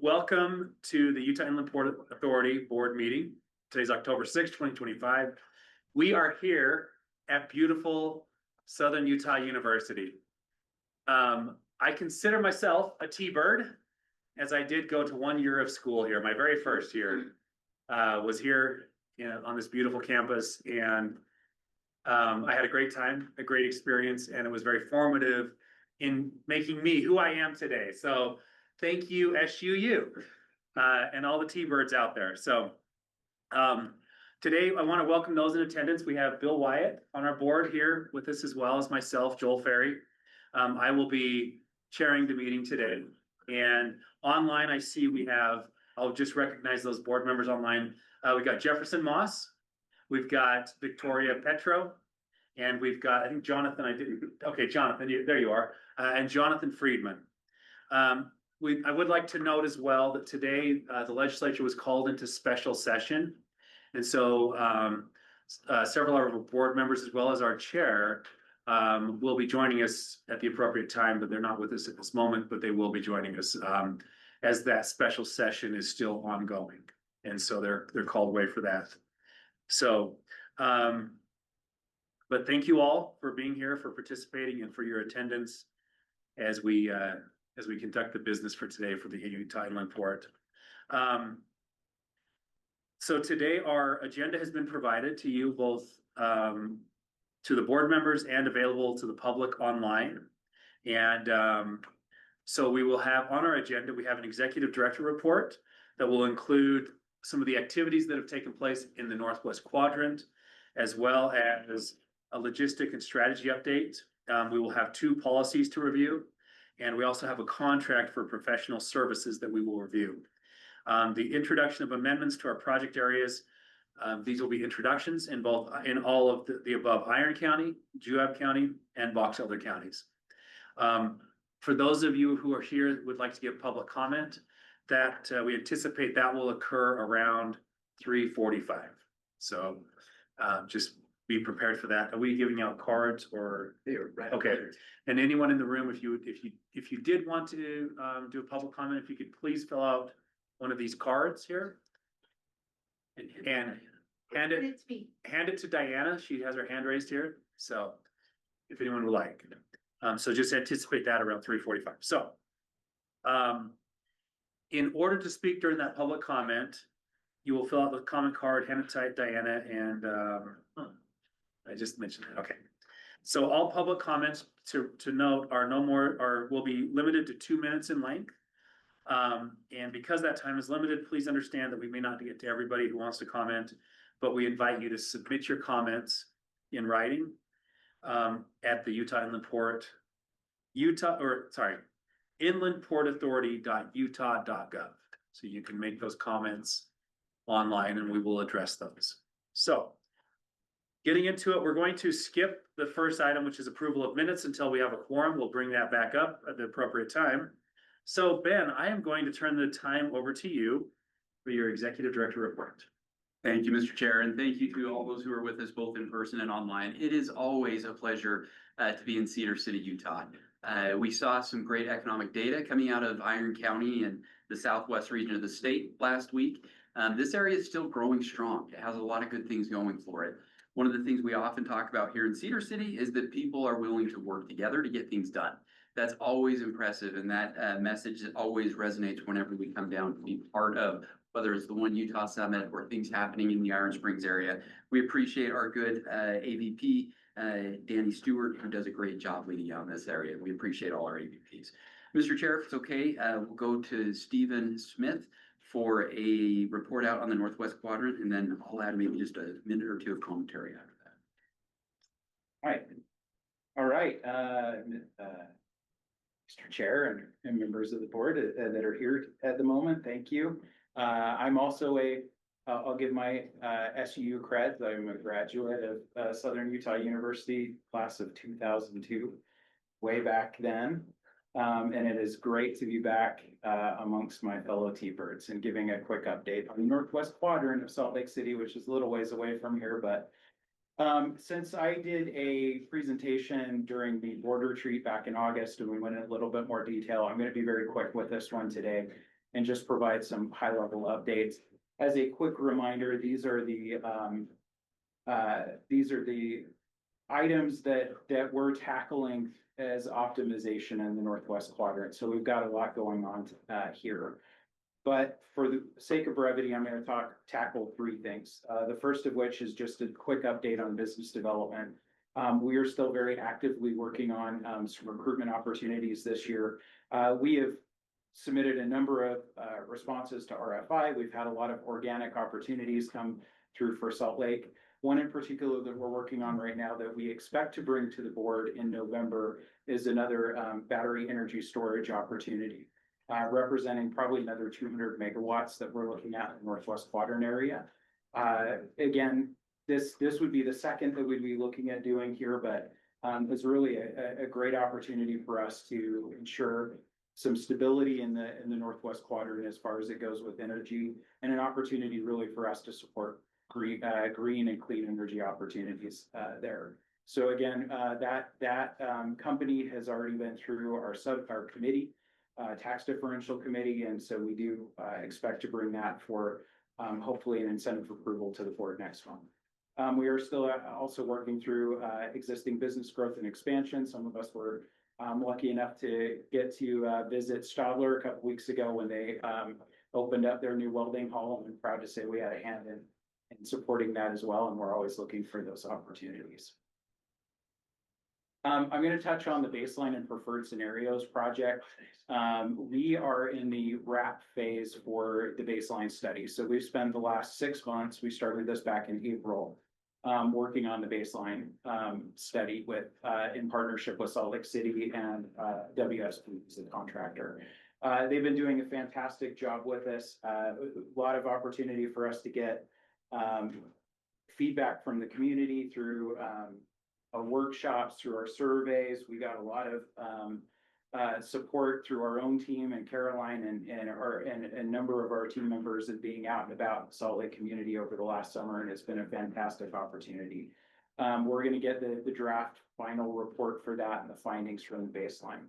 Welcome to the Utah Inland Port Authority Board meeting. Today's October 6th, 2025. We are here at beautiful Southern Utah University. I consider myself a T-bird, as I did go to 1 year of school here. My very first year was here on this beautiful campus, and I had a great time, a great experience, and it was very formative in making me who I am today. So thank you, SUU, and all the T-birds out there. So today I want to welcome those in attendance. We have Bill Wyatt on our board here with us, as well as myself, Joel Ferry. I will be chairing the meeting today. And online, I see we have, I'll just recognize those board members online. We've got Jefferson Moss, we've got Victoria Petro, and we've got, I think Jonathan, Jonathan, there you are, and Jonathan Friedman. I would like to note as well that today the legislature was called into special session. And so several of our board members, as well as our chair, will be joining us at the appropriate time, but they're not with us at this moment, but they will be joining us as that special session is still ongoing. And so they're called away for that. So, but thank you all for being here, for participating, and for your attendance as we conduct the business for today for the Utah Inland Port. So today our agenda has been provided to you both to the board members and available to the public online. And so we will have on our agenda, we have an executive director report that will include some of the activities that have taken place in the Northwest Quadrant, as well as a logistic and strategy update. We will have 2 policies to review. And we also have a contract for professional services that we will review. The introduction of amendments to our project areas. These will be introductions in all of the above Iron County, Juab County, and Box Elder counties. For those of you who are here would like to give public comment, that we anticipate that will occur around 3:45. So just be prepared for that. Are we giving out cards or? Right. Okay. And anyone in the room, if you did want to do a public comment, if you could please fill out one of these cards here and hand it to Diana. She has her hand raised here. So if anyone would like, so just anticipate that around 3:45. So in order to speak during that public comment, you will fill out the comment card, hand it to Diana, and I just mentioned that. Okay. So all public comments to note will be limited to 2 minutes in length. And because that time is limited, please understand that we may not get to everybody who wants to comment, but we invite you to submit your comments in writing at the Utah Inland Port, inlandportauthority.utah.gov. So you can make those comments online and we will address those. So getting into it, we're going to skip the first item, which is approval of minutes, until we have a quorum. We'll bring that back up at the appropriate time. So Ben, I am going to turn the time over to you for your executive director report. Thank you, Mr. Chair, and thank you to all those who are with us both in person and online. It is always a pleasure to be in Cedar City, Utah. We saw some great economic data coming out of Iron County and the southwest region of the state last week. This area is still growing strong. It has a lot of good things going for it. One of the things we often talk about here in Cedar City is that people are willing to work together to get things done. That's always impressive, and that message always resonates whenever we come down to be part of, whether it's the One Utah Summit or things happening in the Iron Springs area. We appreciate our good AVP, Danny Stewart, who does a great job leading out in this area. We appreciate all our AVPs. Mr. Chair, if it's okay, we'll go to Stephen Smith for a report out on the Northwest Quadrant, and then I'll add maybe just a minute or 2 of commentary after that. All right. Mr. Chair and members of the board that are here at the moment, thank you. I'm also I'll give my SUU creds. I'm a graduate of Southern Utah University, class of 2002, way back then. And it is great to be back amongst my fellow T-birds and giving a quick update on the Northwest Quadrant of Salt Lake City, which is a little ways away from here, but since I did a presentation during the board retreat back in August and we went in a little bit more detail, I'm going to be very quick with this one today. and just provide some high level updates. As a quick reminder, these are the items that we're tackling as optimization in the Northwest Quadrant. So we've got a lot going on here. But for the sake of brevity, I'm going to tackle three things. The first of which is just a quick update on business development. We are still very actively working on some recruitment opportunities this year. We have submitted a number of responses to RFI. We've had a lot of organic opportunities come through for Salt Lake. One in particular that we're working on right now that we expect to bring to the board in November is another battery energy storage opportunity, representing probably another 200 megawatts that we're looking at in the Northwest Quadrant area. Again, this would be the second that we'd be looking at doing here, but it's really a great opportunity for us to ensure some stability in the Northwest Quadrant as far as it goes with energy, and an opportunity really for us to support green and clean energy opportunities there. So again, that company has already been through our committee, tax differential committee, and so we do expect to bring that for hopefully an incentive approval to the board next month. We are still also working through existing business growth and expansion. Some of us were lucky enough to get to visit Stadler a couple weeks ago when they opened up their new welding hall. I'm proud to say we had a hand in supporting that as well, and we're always looking for those opportunities. I'm going to touch on the baseline and preferred scenarios project. We are in the wrap phase for the baseline study. So we've spent the last 6 months, we started this back in April, working on the baseline study in partnership with Salt Lake City and WSP as the contractor. They've been doing a fantastic job with this. A lot of opportunity for us to get feedback from the community through our workshops, through our surveys. We got a lot of support through our own team and Caroline and a number of our team members and being out and about the Salt Lake community over the last summer, and it's been a fantastic opportunity. We're going to get the draft final report for that and the findings from the baseline.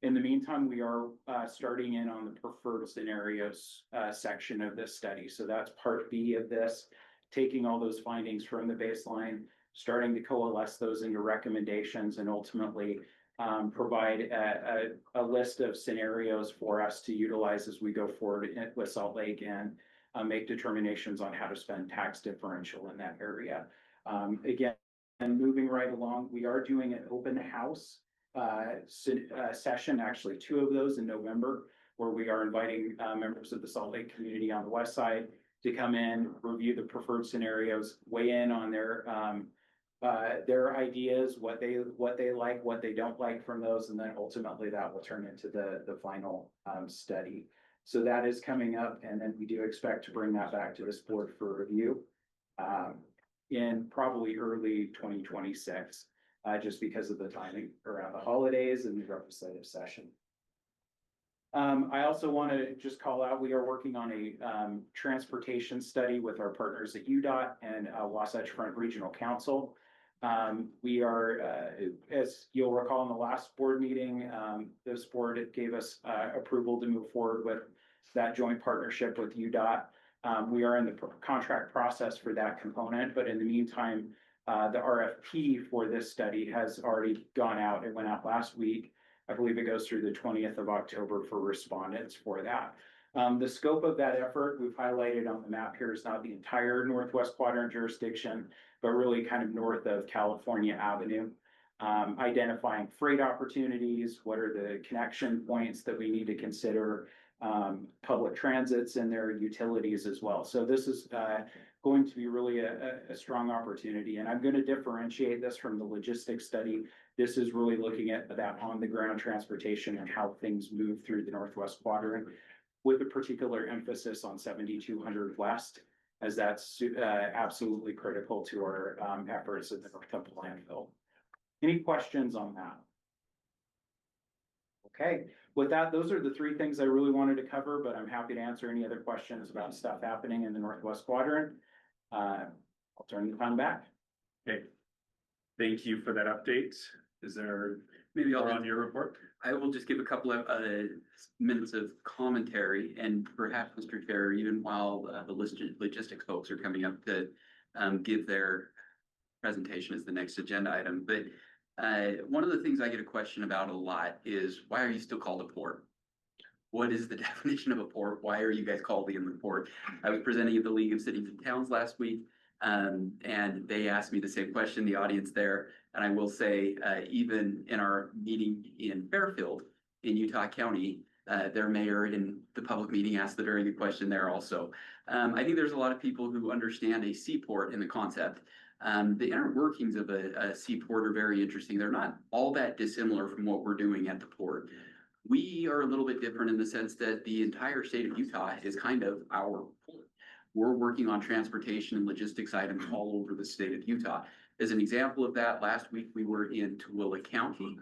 In the meantime, we are starting in on the preferred scenarios section of this study. So that's part B of this, taking all those findings from the baseline, starting to coalesce those into recommendations, and ultimately provide a list of scenarios for us to utilize as we go forward with Salt Lake and make determinations on how to spend tax differential in that area. Again, and moving right along, we are doing an open house session, actually 2 of those in November, where we are inviting members of the Salt Lake community on the west side to come in, review the preferred scenarios, weigh in on their ideas, what they like, what they don't like from those, and then ultimately that will turn into the final study. So that is coming up, and then we do expect to bring that back to this board for review in probably early 2026. Just because of the timing around the holidays and the legislative session. I also want to just call out, we are working on a transportation study with our partners at UDOT and Wasatch Front Regional Council. We are, as you'll recall in the last board meeting, this board gave us approval to move forward with that joint partnership with UDOT. We are in the contract process for that component, but in the meantime, the RFP for this study has already gone out. It went out last week. I believe it goes through the 20th of October for respondents for that. The scope of that effort we've highlighted on the map here is not the entire Northwest Quadrant jurisdiction, but really kind of north of California Avenue. Identifying freight opportunities, what are the connection points that we need to consider, public transits and their utilities as well. So this is going to be really a strong opportunity. And I'm going to differentiate this from the logistics study. This is really looking at that on the ground transportation and how things move through the Northwest Quadrant, with a particular emphasis on 7200 West, as that's absolutely critical to our efforts at the North Temple landfill. Any questions on that? Okay, with that, those are the 3 things I really wanted to cover, but I'm happy to answer any other questions about stuff happening in the Northwest Quadrant. I'll turn the time back. Okay, thank you for that update. Is there Maybe or I'll on your report? I will just give a couple of minutes of commentary, and perhaps, Mr. Chair, even while the logistics folks are coming up to give their presentation as the next agenda item. But one of the things I get a question about a lot is, why are you still called a port? What is the definition of a port? Why are you guys called the inland port? I was presenting at the League of Cities and Towns last week, and they asked me the same question, the audience there. And I will say, even in our meeting in Fairfield, in Utah County, their mayor in the public meeting asked the very good question there also. I think there's a lot of people who understand a seaport in the concept. The inner workings of a seaport are very interesting. They're not all that dissimilar from what we're doing at the port. We are a little bit different in the sense that the entire state of Utah is kind of our port. We're working on transportation and logistics items all over the state of Utah. As an example of that, last week we were in Tooele County.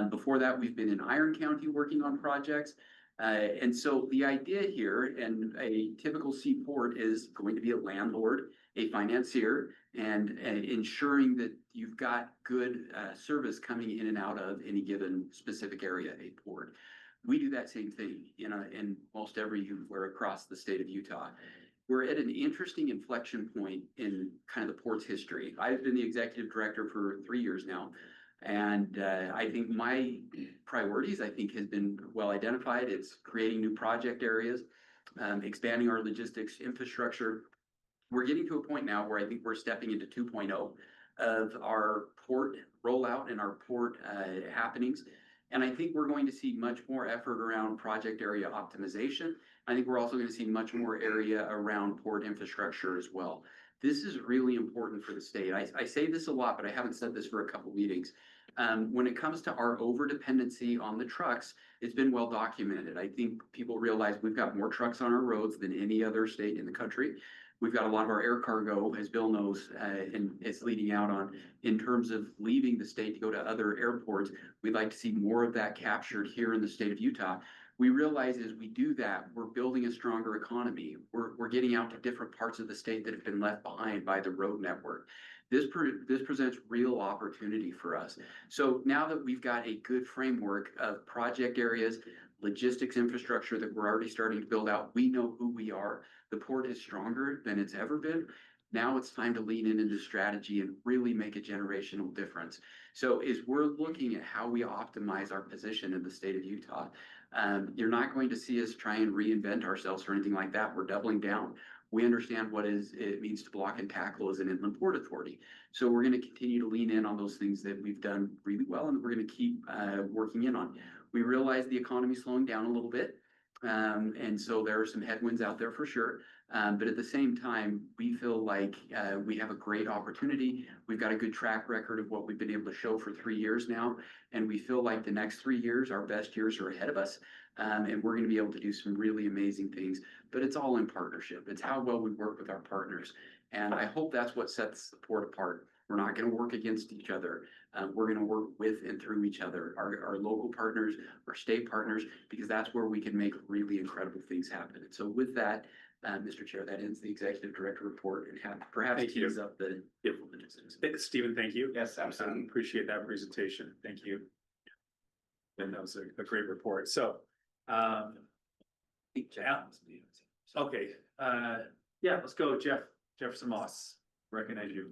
Before that, we've been in Iron County working on projects. And so the idea here, and a typical seaport is going to be a landlord, a financier, and ensuring that you've got good service coming in and out of any given specific area, a port. We do that same thing in most everywhere across the state of Utah. We're at an interesting inflection point in kind of the port's history. I've been the executive director for 3 years now. And I think my priorities, has been well identified. It's creating new project areas, expanding our logistics infrastructure. We're getting to a point now where I think we're stepping into 2.0 of our port rollout and our port happenings. And I think we're going to see much more effort around project area optimization. I think we're also going to see much more area around port infrastructure as well. This is really important for the state. I say this a lot, but I haven't said this for a couple meetings. When it comes to our overdependency on the trucks, it's been well documented. I think people realize we've got more trucks on our roads than any other state in the country. We've got a lot of our air cargo, as Bill knows, and it's leading out on in terms of leaving the state to go to other airports. We'd like to see more of that captured here in the state of Utah. We realize as we do that, we're building a stronger economy. We're getting out to different parts of the state that have been left behind by the road network. This presents real opportunity for us. So now that we've got a good framework of project areas, logistics infrastructure that we're already starting to build out, we know who we are. The port is stronger than it's ever been. Now it's time to lean into strategy and really make a generational difference. So as we're looking at how we optimize our position in the state of Utah, you're not going to see us try and reinvent ourselves or anything like that. We're doubling down. We understand what it means to block and tackle as an inland port authority. So we're going to continue to lean in on those things that we've done really well, and we're going to keep working in on. We realize the economy's slowing down a little bit. And so there are some headwinds out there for sure. But at the same time, we feel like we have a great opportunity. We've got a good track record of what we've been able to show for 3 years now. And we feel like the next 3 years, our best years are ahead of us. And we're going to be able to do some really amazing things. But it's all in partnership. It's how well we work with our partners. And I hope that's what sets the port apart. We're not going to work against each other. We're going to work with and through each other, our local partners, our state partners, because that's where we can make really incredible things happen. And so with that, Mr. Chair, that ends the executive director report and perhaps tease up the logistics. Stephen, thank you. Yes, absolutely. Appreciate that presentation. Thank you. And that was a great report. So, okay, yeah, let's go, Jefferson Moss. Recognize you.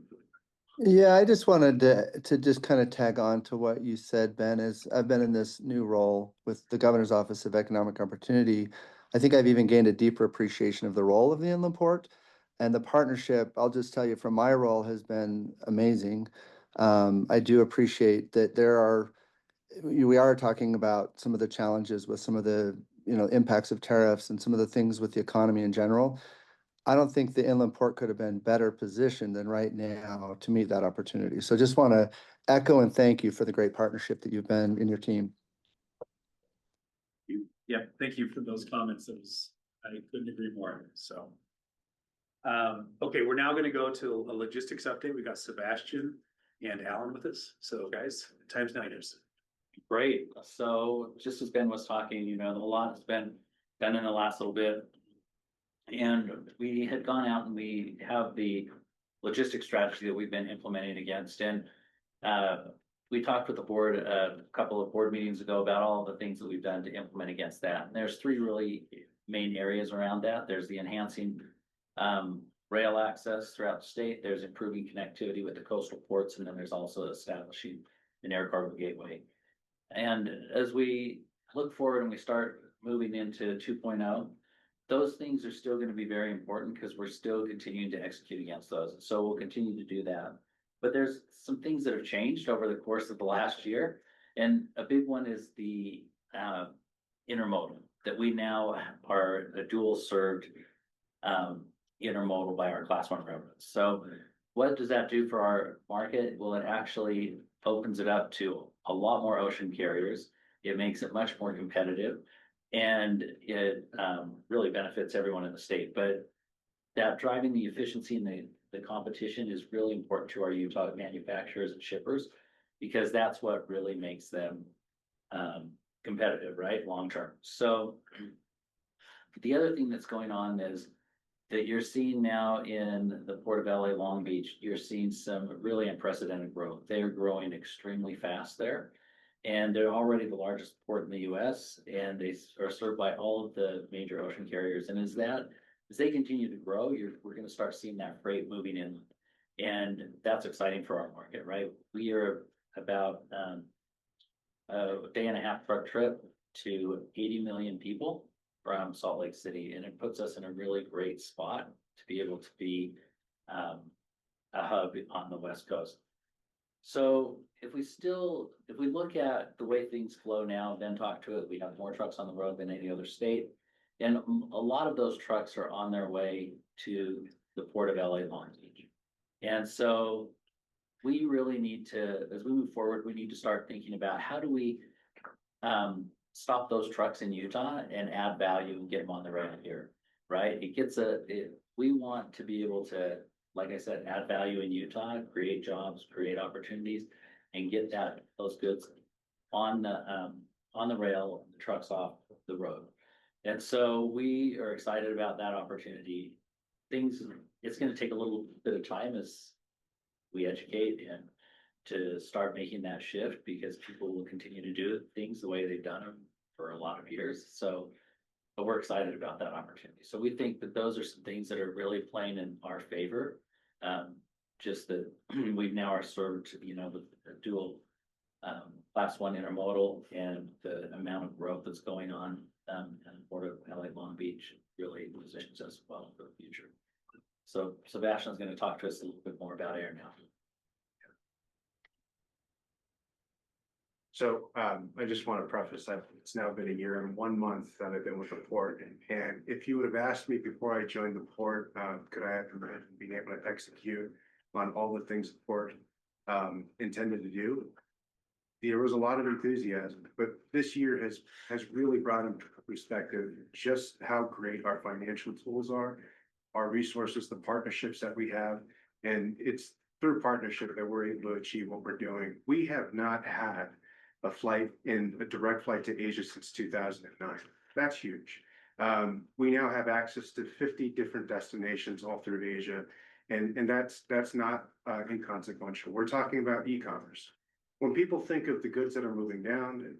Yeah, I just wanted to just kind of tag on to what you said, Ben, as I've been in this new role with the Governor's Office of Economic Opportunity. I think I've even gained a deeper appreciation of the role of the inland port, and the partnership, I'll just tell you from my role, has been amazing. I do appreciate that we are talking about some of the challenges with some of the, impacts of tariffs and some of the things with the economy in general. I don't think the inland port could have been better positioned than right now to meet that opportunity. So just want to echo and thank you for the great partnership that you've been in your team. Yeah, thank you for those comments. I couldn't agree more. So, okay, we're now going to go to a logistics update. We got Sebastian and Alan with us. So, guys, time's now yours. Great. So just as Ben was talking, a lot has been done in the last little bit. And we had gone out and we have the logistics strategy that we've been implementing against. And we talked with the board a couple of board meetings ago about all the things that we've done to implement against that. And there's three really main areas around that. There's the enhancing rail access throughout the state. There's improving connectivity with the coastal ports, and then there's also establishing an air cargo gateway. And as we look forward and we start moving into 2.0, those things are still going to be very important because we're still continuing to execute against those. So we'll continue to do that. But there's some things that have changed over the course of the last year. And a big one is the intermodal, that we now are a dual served intermodal by our class 1 railroads. So what does that do for our market? Well, it actually opens it up to a lot more ocean carriers. It makes it much more competitive, and it really benefits everyone in the state. But that driving the efficiency and the competition is really important to our Utah manufacturers and shippers, because that's what really makes them competitive, right, long term. So the other thing that's going on is that you're seeing now in the Port of LA Long Beach, you're seeing some really unprecedented growth. They are growing extremely fast there. And they're already the largest port in the US, and they are served by all of the major ocean carriers. And as they continue to grow, we're going to start seeing that freight moving in. And that's exciting for our market, right? We are about a day and a half truck trip to 80 million people from Salt Lake City. And it puts us in a really great spot to be able to be a hub on the West Coast. So if we look at the way things flow now, Ben talked to it, we have more trucks on the road than any other state. And a lot of those trucks are on their way to the Port of LA Long Beach. And so we really need to, as we move forward, we need to start thinking about how do we stop those trucks in Utah and add value and get them on the road here, right? We want to be able to, like I said, add value in Utah, create jobs, create opportunities, and get those goods on the rail, the trucks off the road. And so we are excited about that opportunity. It's going to take a little bit of time as we educate and to start making that shift, because people will continue to do things the way they've done them for a lot of years. So, but we're excited about that opportunity. So we think that those are some things that are really playing in our favor. Just that we now are served, with a dual class 1 intermodal, and the amount of growth that's going on in the Port of LA Long Beach really positions us well for the future. So Sebastian's going to talk to us a little bit more about air now. So I just want to preface that it's now been a year and 1 month that I've been with the port. And if you would have asked me before I joined the port, could I have been able to execute on all the things the port intended to do? There was a lot of enthusiasm, but this year has really brought into perspective just how great our financial tools are, our resources, the partnerships that we have, and it's through partnership that we're able to achieve what we're doing. We have not had a direct flight to Asia since 2009. That's huge. We now have access to 50 different destinations all through Asia, and that's not inconsequential. We're talking about e-commerce. When people think of the goods that are moving down,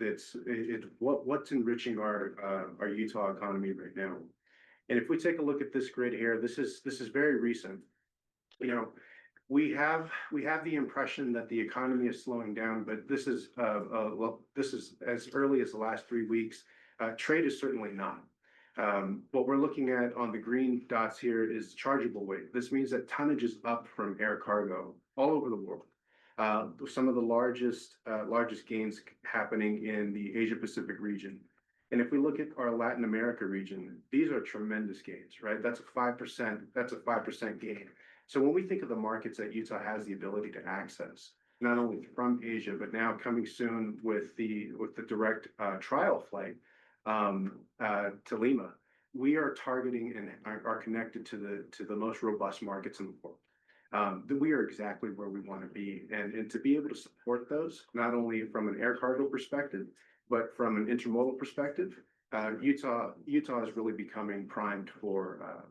what's enriching our Utah economy right now. And if we take a look at this grid here, this is very recent. We have the impression that the economy is slowing down, but this is as early as the last 3 weeks. Trade is certainly not. What we're looking at on the green dots here is chargeable weight. This means that tonnage is up from air cargo all over the world. Some of the largest gains happening in the Asia Pacific region. And if we look at our Latin America region, these are tremendous gains, right? That's a 5% gain. So when we think of the markets that Utah has the ability to access, not only from Asia, but now coming soon with the direct trial flight to Lima, we are targeting and are connected to the most robust markets in the world. We are exactly where we want to be, and to be able to support those, not only from an air cargo perspective, but from an intermodal perspective, Utah is really becoming primed for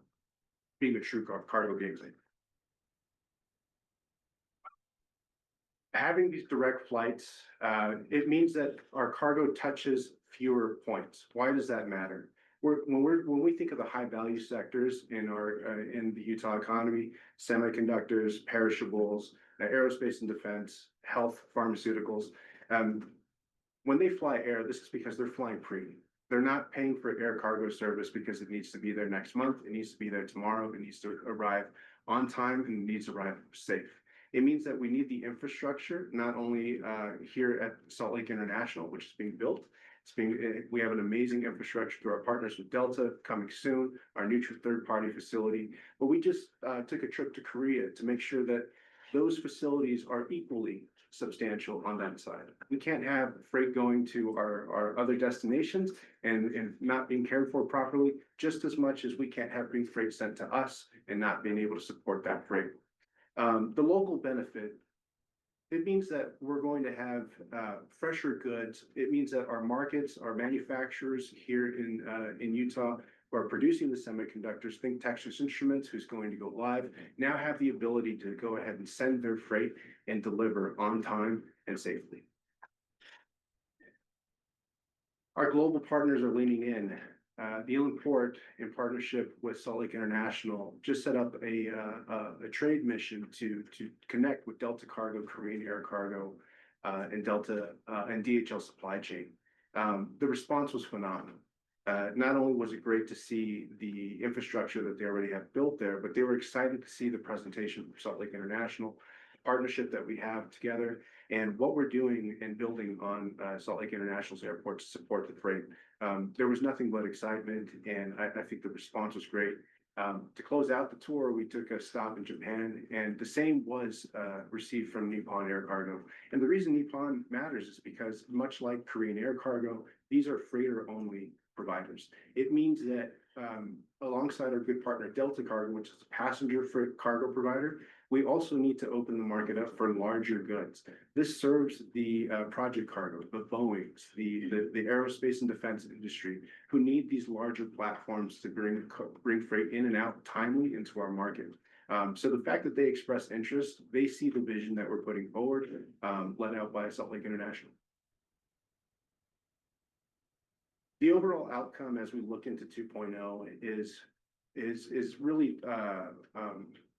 being a true cargo gateway. having these direct flights, it means that our cargo touches fewer points. Why does that matter? When we think of the high value sectors in in the Utah economy, semiconductors, perishables, aerospace and defense, health, pharmaceuticals, when they fly air, this is because they're flying premium. They're not paying for air cargo service because it needs to be there next month, it needs to be there tomorrow, it needs to arrive on time, and it needs to arrive safe. It means that we need the infrastructure, not only here at Salt Lake International, which is being built. We have an amazing infrastructure through our partners with Delta coming soon, our new third-party facility. But we just took a trip to Korea to make sure that those facilities are equally substantial on that side. We can't have freight going to our other destinations and not being cared for properly, just as much as we can't have being freight sent to us and not being able to support that freight. The local benefit, it means that we're going to have fresher goods. It means that our markets, our manufacturers here in Utah who are producing the semiconductors, think Texas Instruments, who's going to go live, now have the ability to go ahead and send their freight and deliver on time and safely. Our global partners are leaning in. The Inland Port, in partnership with Salt Lake International, just set up a trade mission to connect with Delta Cargo, Korean Air Cargo, and Delta and DHL Supply Chain. The response was phenomenal. Not only was it great to see the infrastructure that they already have built there, but they were excited to see the presentation from Salt Lake International, partnership that we have together, and what we're doing and building on Salt Lake International's airport to support the freight. There was nothing but excitement, and I think the response was great. To close out the tour, we took a stop in Japan, and the same was received from Nippon Air Cargo. And the reason Nippon matters is because, much like Korean Air Cargo, these are freighter-only providers. It means that alongside our good partner Delta Cargo, which is a passenger freight cargo provider, we also need to open the market up for larger goods. This serves the project cargo, the Boeings, the aerospace and defense industry, who need these larger platforms to bring freight in and out timely into our market. So the fact that they express interest, they see the vision that we're putting forward, led out by Salt Lake International. The overall outcome as we look into 2.0 is really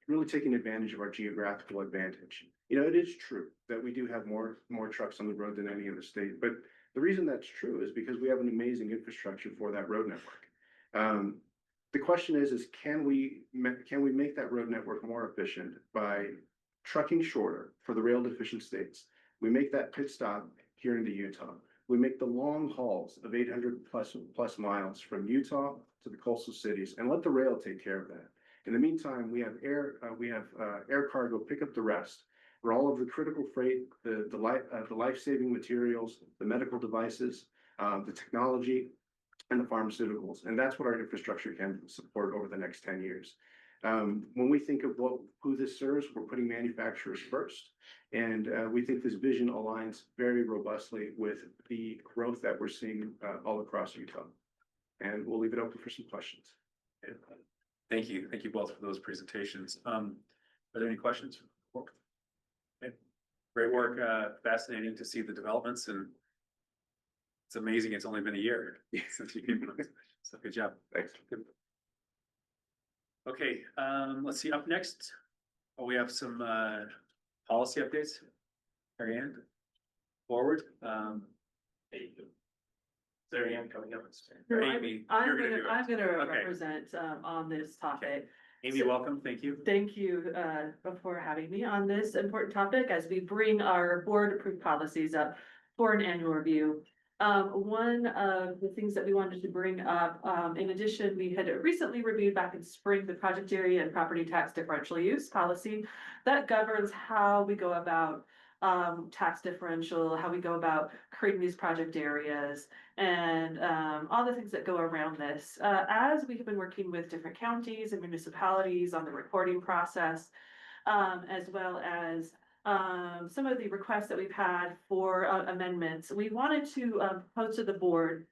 really taking advantage of our geographical advantage. You know, it is true that we do have more trucks on the road than any other state, but the reason that's true is because we have an amazing infrastructure for that road network. The question is can we make that road network more efficient by trucking shorter for the rail deficient states? We make that pit stop here into Utah. We make the long hauls of 800 plus miles from Utah to the coastal cities and let the rail take care of that. In the meantime, we have air cargo pick up the rest, where all of the critical freight, the life-saving materials, the medical devices, the technology, and the pharmaceuticals. And that's what our infrastructure can support over the next 10 years. When we think of who this serves, we're putting manufacturers first. And we think this vision aligns very robustly with the growth that we're seeing all across Utah. And we'll leave it open for some questions. Thank you. Thank you both for those presentations. Are there any questions? Okay. Great work. Fascinating to see the developments, and it's amazing. It's only been a year since you came on. So good job. Thanks. Good. Okay, let's see. Up next, we have some policy updates. Ariane, forward. Ariane coming up. No, Amy, I'm you're gonna do it. I'm gonna Okay. represent on this topic. Amy, So- welcome. Thank you. Thank you for having me on this important topic as we bring our board approved policies up for an annual review. One of the things that we wanted to bring up, in addition, we had recently reviewed back in spring, the project area and property tax differential use policy that governs how we go about tax differential, how we go about creating these project areas, and all the things that go around this. As we have been working with different counties and municipalities on the reporting process, as well as some of the requests that we've had for amendments, we wanted to propose to the board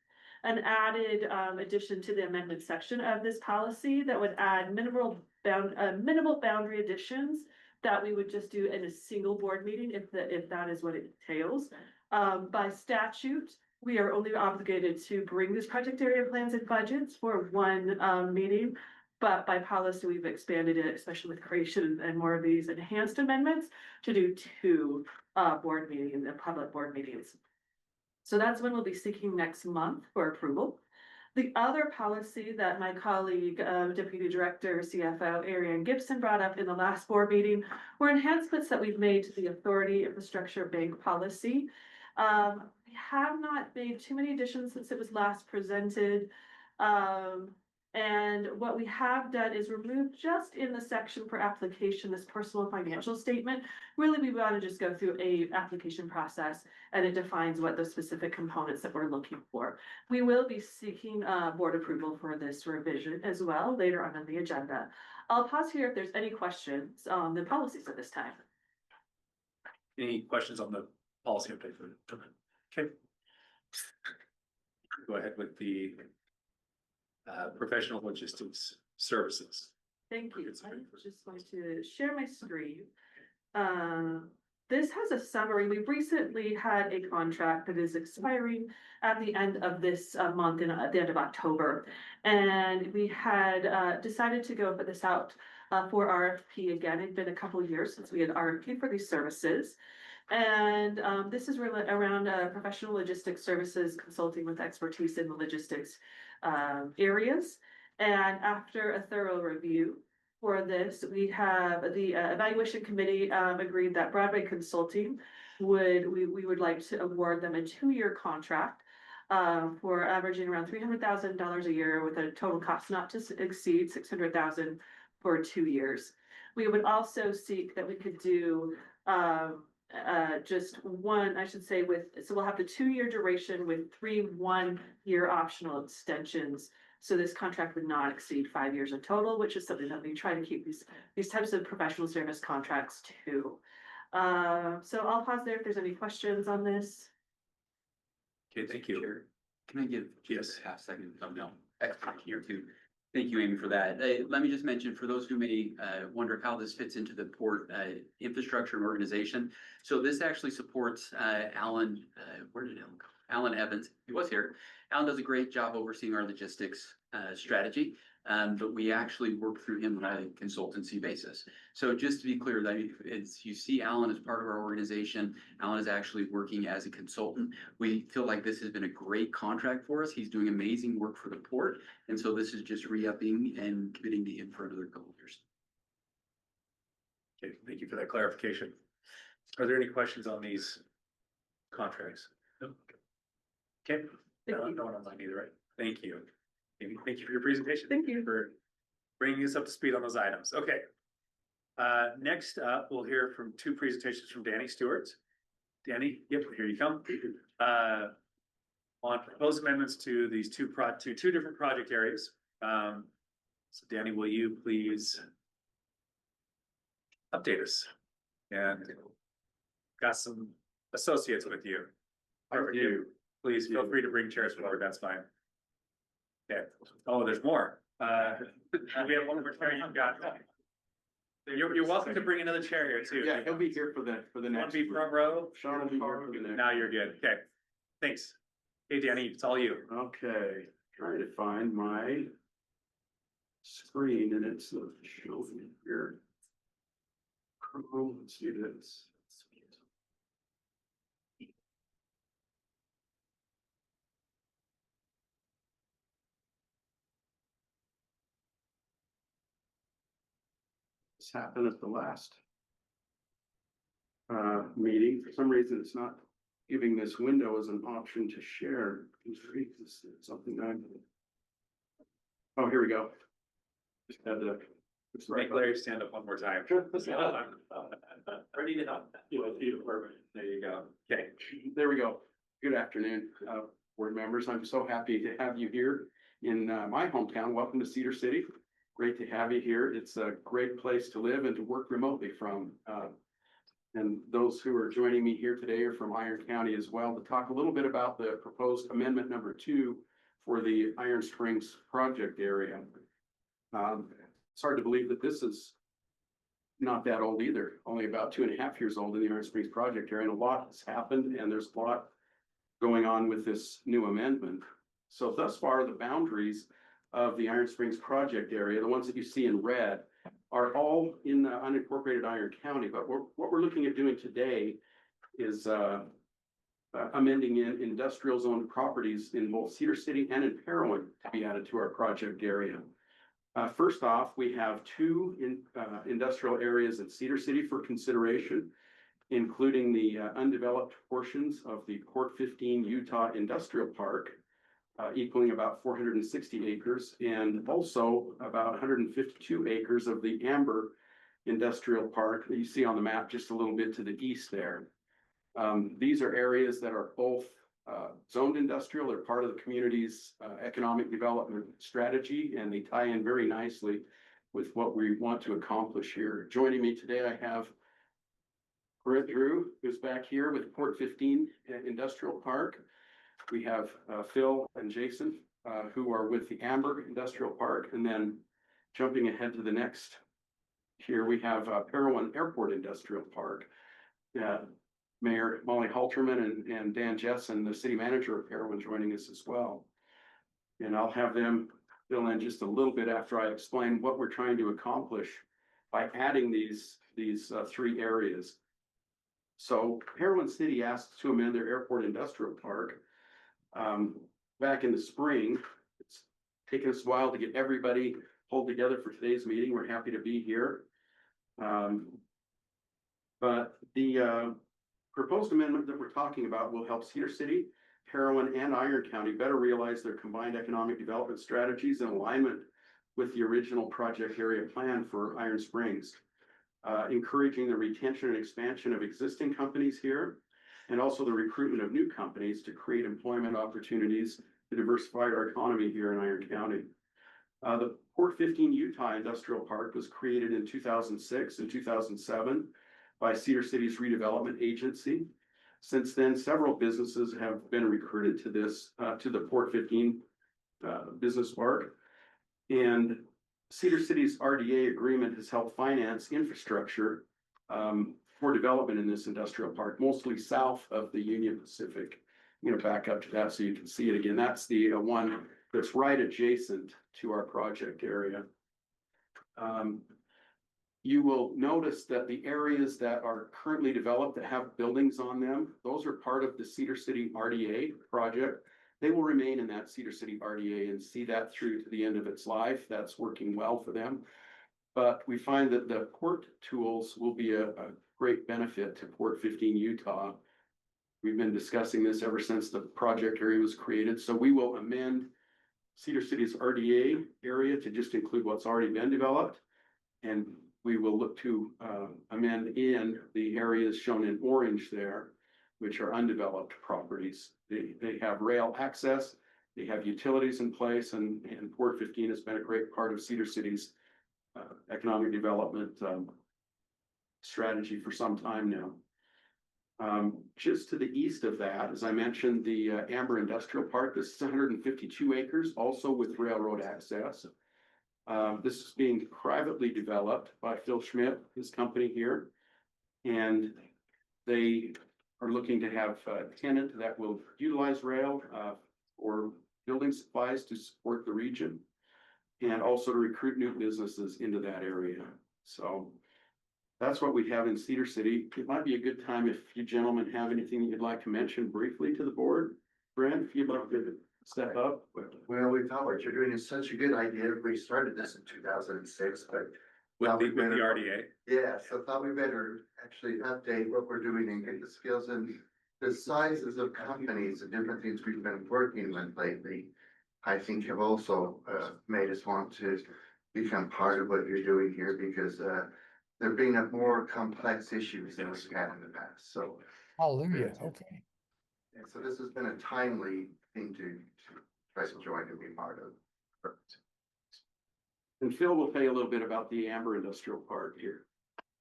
an added addition to the amendment section of this policy that would add minimal boundary additions that we would just do in a single board meeting if that is what it entails. By statute, we are only obligated to bring these project area plans and budgets for one meeting. But by policy, we've expanded it, especially with creation and more of these enhanced amendments, to do two board meetings and public board meetings. So that's when we'll be seeking next month for approval. The other policy that my colleague, Deputy Director, CFO, Ariane Gibson brought up in the last board meeting were enhancements that we've made to the Authority Infrastructure Bank policy. We have not made too many additions since it was last presented. And what we have done is remove just in the section for application, this personal financial statement. Really, we want to just go through a application process and it defines what those specific components that we're looking for. We will be seeking board approval for this revision as well later on in the agenda. I'll pause here if there's any questions on the policies at this time. Any questions on the policy update? Okay. Go ahead with the professional logistics services. Thank you. I'm just going to share my screen. This has a summary. We've recently had a contract that is expiring at the end of this month and at the end of October. And we had decided to go put this out for RFP again. It'd been a couple of years since we had RFP for these services. And this is really around professional logistics services, consulting with expertise in the logistics areas. And after a thorough review for this, we have the evaluation committee agreed that Broadway Consulting we would like to award them a 2-year contract for averaging around $300,000 a year with a total cost not to exceed $600,000 for 2 years. We would also seek that we could do just one, I should say, so we'll have the 2-year duration with 3 1-year optional extensions. So this contract would not exceed 5 years in total, which is something that we try to keep these types of professional service contracts to. So I'll pause there if there's any questions on this. Okay, thank you. Chair, can I give Yes. just a half second? Oh, no, extra here too. Thank you, Amy, for that. Let me just mention for those who may wonder how this fits into the port infrastructure and organization. So this actually supports Alan, where did Alan go? Alan Evans, he was here. Alan does a great job overseeing our logistics strategy, but we actually work through him on a consultancy basis. So just to be clear, that it's, you see Alan as part of our organization. Alan is actually working as a consultant. We feel like this has been a great contract for us. He's doing amazing work for the port. And so this is just re-upping and committing to him for another couple of years. Okay, thank you for that clarification. Are there any questions on these contracts? No. Okay. Thank you. No one online either, right? Thank you. Amy, thank you for your presentation. Thank you. For bringing us up to speed on those items. Okay. Next up, we'll hear from 2 presentations from Danny Stewart. Danny, yep, here you come. On proposed amendments to these two different project areas. So Danny, will you please update us? And got some associates with you. Perfect. Please feel free to bring chairs forward, that's fine. Okay, oh, there's more. We have one more chair you've got. You're welcome to bring another chair here too. Yeah, he'll be here for the Want next. to be front row? Sean will be here for the next. Now you're good, okay, thanks. Hey Danny, it's all you. Okay, trying to find my screen and it's showing here. Chrome, let's do this. This happened at the last meeting. For some reason, it's not giving this window as an option to share. It's something I. Oh, here we go. Just had to. Make Larry stand up one more time. Ready to help. There you go. Okay. There we go. Good afternoon, board members. I'm so happy to have you here in my hometown. Welcome to Cedar City. Great to have you here. It's a great place to live and to work remotely from. And those who are joining me here today are from Iron County as well to talk a little bit about the proposed amendment number 2 for the Iron Springs project area. It's hard to believe that this is not that old either, only about 2.5 years old in the Iron Springs project area, and a lot has happened, and there's a lot going on with this new amendment. So thus far, the boundaries of the Iron Springs project area, the ones that you see in red, are all in the unincorporated Iron County, but what we're looking at doing today is amending in industrial zone properties in both Cedar City and in Parowan to be added to our project area. First off, we have two industrial areas in Cedar City for consideration, including the undeveloped portions of the Port 15 Utah Industrial Park, equaling about 460 acres, and also about 152 acres of the Amber Industrial Park that you see on the map just a little bit to the east there. These are areas that are both zoned industrial. They're part of the community's economic development strategy, and they tie in very nicely with what we want to accomplish here. Joining me today, I have Brett Drew, who's back here with Port 15 Industrial Park. We have Phil and Jason, who are with the Amber Industrial Park. And then jumping ahead to the next, here we have Parowan Airport Industrial Park. Mayor Molly Halterman and Dan Jessen, the city manager of Parowan, joining us as well. And I'll have them fill in just a little bit after I explain what we're trying to accomplish by adding these three areas. So Parowan City asked to amend their airport industrial park back in the spring. It's taken us a while to get everybody pulled together for today's meeting. We're happy to be here. But the proposed amendment that we're talking about will help Cedar City, Parowan, and Iron County better realize their combined economic development strategies in alignment with the original project area plan for Iron Springs, encouraging the retention and expansion of existing companies here, and also the recruitment of new companies to create employment opportunities to diversify our economy here in Iron County. The Port 15 Utah Industrial Park was created in 2006 and 2007 by Cedar City's redevelopment agency. Since then, several businesses have been recruited to this, to the Port 15 business park. And Cedar City's RDA agreement has helped finance infrastructure for development in this industrial park, mostly south of the Union Pacific. I'm going to back up to that so you can see it again. That's the one that's right adjacent to our project area. You will notice that the areas that are currently developed that have buildings on them, those are part of the Cedar City RDA project. They will remain in that Cedar City RDA and see that through to the end of its life. That's working well for them. But we find that the port tools will be a great benefit to Port 15 Utah. We've been discussing this ever since the project area was created. So we will amend Cedar City's RDA area to just include what's already been developed. And we will look to amend in the areas shown in orange there, which are undeveloped properties. They have rail access, they have utilities in place, and Port 15 has been a great part of Cedar City's economic development strategy for some time now. Just to the east of that, as I mentioned, the Amber Industrial Park, this is 152 acres, also with railroad access. This is being privately developed by Phil Schmidt, his company here, and they are looking to have a tenant that will utilize rail for building supplies to support the region, and also to recruit new businesses into that area. So that's what we have in Cedar City. It might be a good time if you gentlemen have anything that you'd like to mention briefly to the board. Brent, if you'd like to step up. Well, we thought what you're doing is such a good idea. We started this in 2006, but With the RDA. yeah, so thought we better actually update what we're doing and get the skills and the sizes of companies and different things we've been working with lately. I think have also made us want to become part of what you're doing here because they're bringing up more complex issues than we've had in the past. So Hallelujah, okay. and so this has been a timely thing to try to join and be part of. And Phil will tell you a little bit about the Amber Industrial Park here.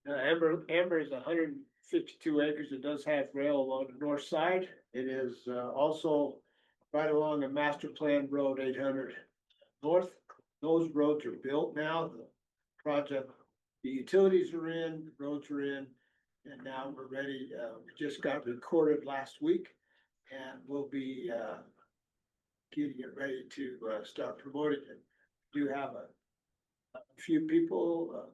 Amber is 152 acres. It does have rail along the north side. It is also right along the master plan road 800 north. Those roads are built now. The project the utilities are in, the roads are in, and now we're ready. We just got recorded last week, and we'll be getting it ready to start promoting it. Do have a few people,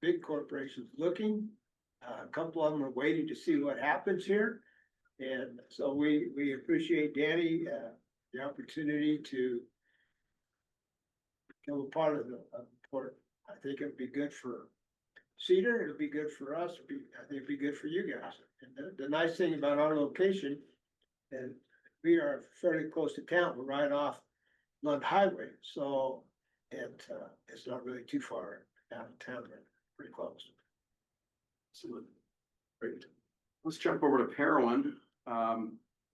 big corporations looking. A couple of them are waiting to see what happens here. And so we appreciate Danny, the opportunity to become a part of the port. I think it'd be good for Cedar, it'll be good for us, I think it'd be good for you guys. And the nice thing about our location, and we are fairly close to town, we're right off Lund Highway, so it's not really too far out of town, we're pretty close. Absolutely. Great. Let's jump over to Parowan.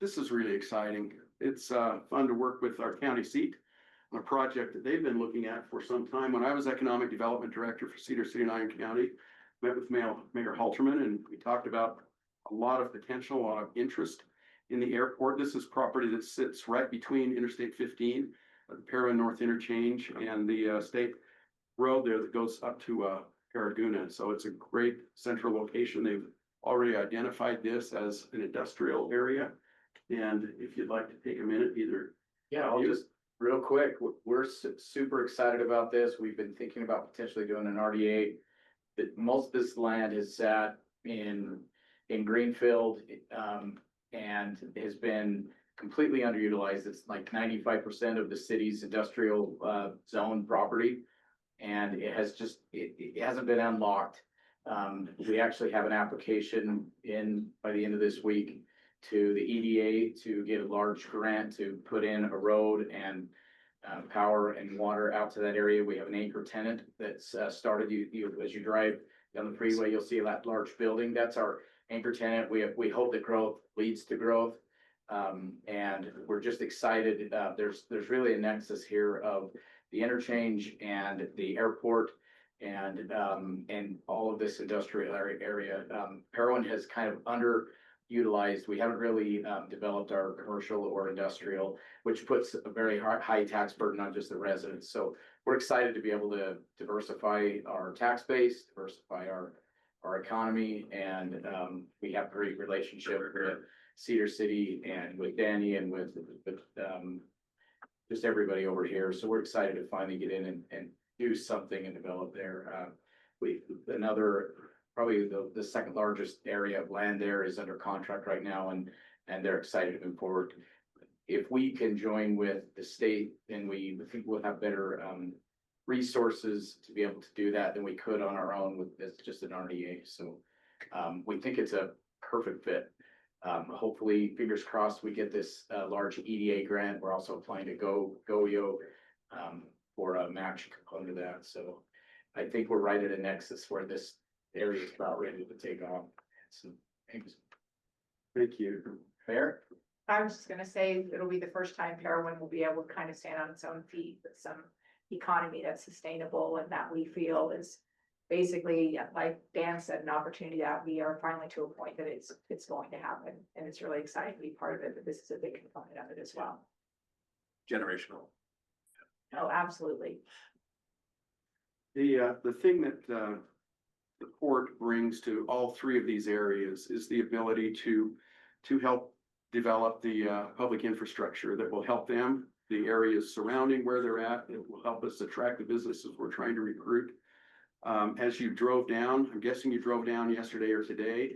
This is really exciting. It's fun to work with our county seat on a project that they've been looking at for some time. When I was Economic Development Director for Cedar City and Iron County, met with Mayor Halterman, and we talked about a lot of potential, a lot of interest in the airport. This is property that sits right between Interstate 15, the Parowan North Interchange, and the state road there that goes up to Paraguna. So it's a great central location. They've already identified this as an industrial area. And if you'd like to take a minute, either. Yeah, I'll just, real quick, we're super excited about this. We've been thinking about potentially doing an RDA. That most of this land is sat in Greenfield, and has been completely underutilized. It's like 95% of the city's industrial zone property. And it has just, it hasn't been unlocked. We actually have an application in by the end of this week to the EDA to get a large grant to put in a road and power and water out to that area. We have an anchor tenant that's started. As you drive down the freeway, you'll see that large building. That's our anchor tenant. We hope that growth leads to growth. And we're just excited. There's really a nexus here of the interchange and the airport and all of this industrial area. Parowan has kind of underutilized. We haven't really developed our commercial or industrial, which puts a very high tax burden on just the residents. So we're excited to be able to diversify our tax base, diversify our economy, and we have a great relationship with Cedar City and with Danny and with just everybody over here. So we're excited to finally get in and do something and develop there. Probably the second largest area of land there is under contract right now, and they're excited to move forward. If we can join with the state, then we think we'll have better resources to be able to do that than we could on our own with this just an RDA. So we think it's a perfect fit. Hopefully, fingers crossed, we get this large EDA grant. We're also applying to GoYo for a match component of that. So I think we're right at a nexus where this area is about ready to take off. So thanks. Thank you. Fair? I was just gonna say, it'll be the first time Parowan will be able to kind of stand on its own feet with some economy that's sustainable and that we feel is basically, like Dan said, an opportunity that we are finally to a point that it's going to happen. And it's really exciting to be part of it, but this is a big component of it as well. Generational. Oh, absolutely. The thing that the port brings to all three of these areas is the ability to help develop the public infrastructure that will help them, the areas surrounding where they're at. It will help us attract the businesses we're trying to recruit. As you drove down, I'm guessing you drove down yesterday or today,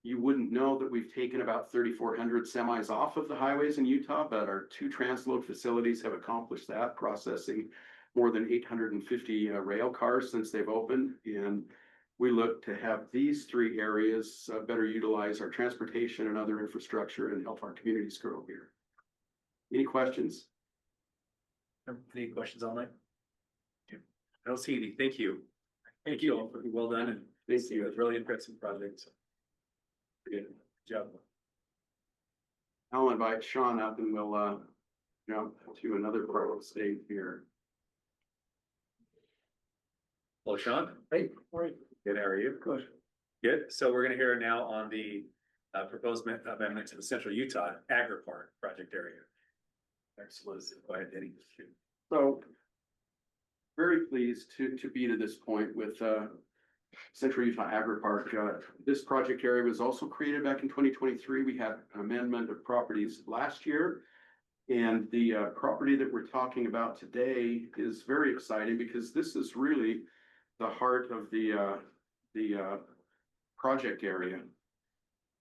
you wouldn't know that we've taken about 3,400 semis off of the highways in Utah, but our two transload facilities have accomplished that, processing more than 850 rail cars since they've opened. And we look to have these three areas better utilize our transportation and other infrastructure and help our communities grow here. Any questions? Any questions online? I don't see any. Thank you. Thank you all. Well done. And thank you. It's really impressive project. So. Good job. I'll invite Sean up and we'll jump to another part of the stage here. Hello, Sean. Hey, right. Good. How are you? Good. Good. So we're going to hear now on the proposed amendment to the Central Utah Agri-Park project area. Excellent. Go ahead, Eddie. So very pleased to be to this point with, Central Utah Agri Park. This project area was also created back in 2023. We had an amendment of properties last year. And the property that we're talking about today is very exciting because this is really the heart of the project area.